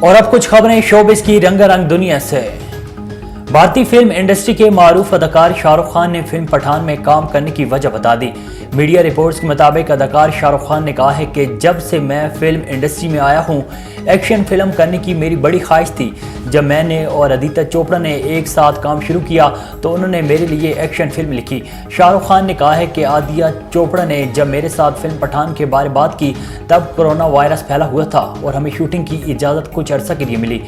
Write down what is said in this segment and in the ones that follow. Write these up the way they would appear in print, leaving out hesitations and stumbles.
और अब कुछ खबरें शोबिस की रंगारंग दुनिया से। भारतीय फिल्म इंडस्ट्री के मारूफ अदाकार शाहरुख खान ने फिल्म पठान में काम करने की वजह बता दी। मीडिया रिपोर्ट्स के मुताबिक अदाकार शाहरुख खान ने कहा है कि जब से मैं फिल्म इंडस्ट्री में आया हूं, एक्शन फिल्म करने की मेरी बड़ी ख्वाहिश थी। जब मैंने और आदित्य चोपड़ा ने एक साथ काम शुरू किया तो उन्होंने मेरे लिए एक्शन फिल्म लिखी। शाहरुख खान ने कहा है कि आदित्य चोपड़ा ने जब मेरे साथ फिल्म पठान के बारे में बात की तब कोरोना वायरस फैला हुआ था और हमें शूटिंग की इजाज़त कुछ अर्सा के लिए मिली।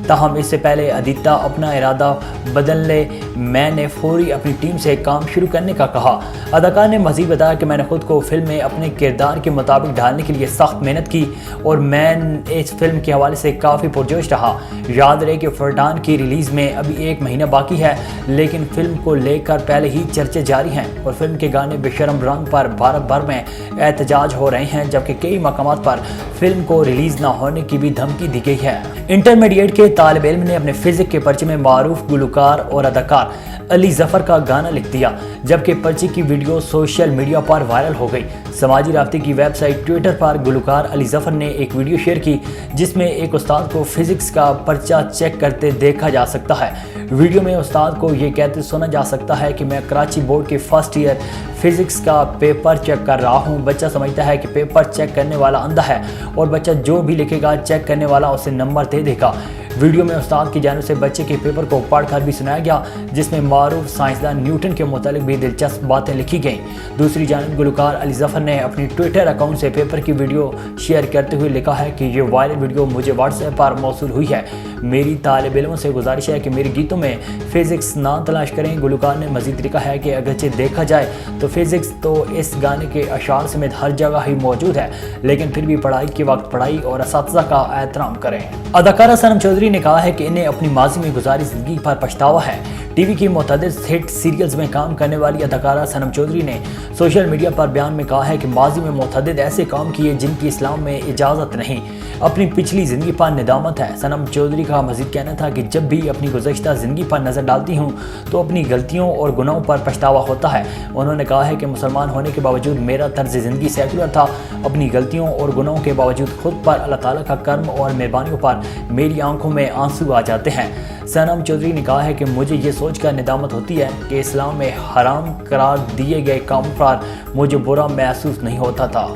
ताहम इससे पहले आदित्य अपना इरादा बदल ले, मैंने फौरी अपनी टीम से काम शुरू करने का कहा। अदाकार ने मज़ीद बताया कि मैंने खुद को फिल्म में अपने किरदार के मुताबिक ढालने के लिए सख्त मेहनत की और मैं इस फिल्म के हवाले से काफ़ी पुरजोश रहा। याद रहे कि पठान की रिलीज़ में अभी 1 महीना बाकी है, लेकिन फिल्म को लेकर पहले ही चर्चे जारी हैं और फिल्म के गाने बेशरम रंग पर भारत भर में एहतजाज हो रहे हैं, जबकि कई मकामात पर फिल्म को रिलीज़ ना होने की भी धमकी दी गई है। इंटरमीडिएट के तालिब इल्म ने अपने फिजिक्स के पर्चे में मारूफ गुलकार और अदाकार अली जफर का गाना लिख दिया, जबकि पर्चे की वीडियो सोशल मीडिया पर वायरल हो गई। समाजी राब्ते की वेबसाइट ट्विटर पर गुलकार अली जफर ने एक वीडियो शेयर की जिसमें एक उस्ताद को फिजिक्स का पर्चा चेक करते देखा जा सकता है। वीडियो में उस्ताद को ये कहते सुना जा सकता है कि मैं कराची बोर्ड के फर्स्ट ईयर फिजिक्स का पेपर चेक कर रहा हूँ। बच्चा समझता है कि पेपर चेक करने वाला अंधा है और बच्चा जो भी लिखेगा चेक करने वाला उसे नंबर दे देगा। वीडियो में उस्ताद की जानिब से बच्चे के पेपर को पढ़कर भी सुनाया गया, जिसमें मारूफ साइंसदान न्यूटन के मुतालिक भी दिलचस्प बातें लिखी गईं। दूसरी जानिब गुलकार अली जफर ने अपनी ट्विटर अकाउंट से पेपर की वीडियो शेयर करते हुए लिखा है कि ये वायरल वीडियो मुझे व्हाट्सएप पर मौसूल हुई है। मेरी तालिब इल्मों से गुजारिश है कि मेरे गीतों में फिजिक्स ना तलाश करें। गुलकार ने मजीद लिखा है कि अगरचे देखा जाए तो फिजिक्स तो इस गाने के अशार समेत हर जगह ही मौजूद है, लेकिन फिर भी पढ़ाई के वक्त पढ़ाई और असातिज़ा का एहतराम करें। अदाकारा सनम चौधरी ने कहा है कि इन्हें अपनी माजी में गुजारी जिंदगी पर पछतावा है। टीवी की मुतअद्दिद हिट सीरियल्स में काम करने वाली अदाकारा सनम चौधरी ने सोशल मीडिया पर बयान में कहा है कि माजी में मुतअद्दिद ऐसे काम किए जिनकी इस्लाम में इजाज़त नहीं। अपनी पिछली ज़िंदगी पर निदामत है। सनम चौधरी का मज़ीद कहना था कि जब भी अपनी गुज़श्ता ज़िंदगी पर नज़र डालती हूँ तो अपनी गलतियों और गुनाहों पर पछतावा होता है। उन्होंने कहा है कि मुसलमान होने के बावजूद मेरा तर्ज ज़िंदगी सेकुलर था। अपनी गलतियों और गुनाहों के बावजूद खुद पर अल्लाह ताला का कर्म और मेहरबानियों पर मेरी आंखों में आंसू आ जाते हैं। सनम चौधरी ने कहा है कि मुझे ये सोचकर निदामत होती है कि इस्लाम में हराम करार दिए गए कामों पर मुझे बुरा महसूस नहीं होता था।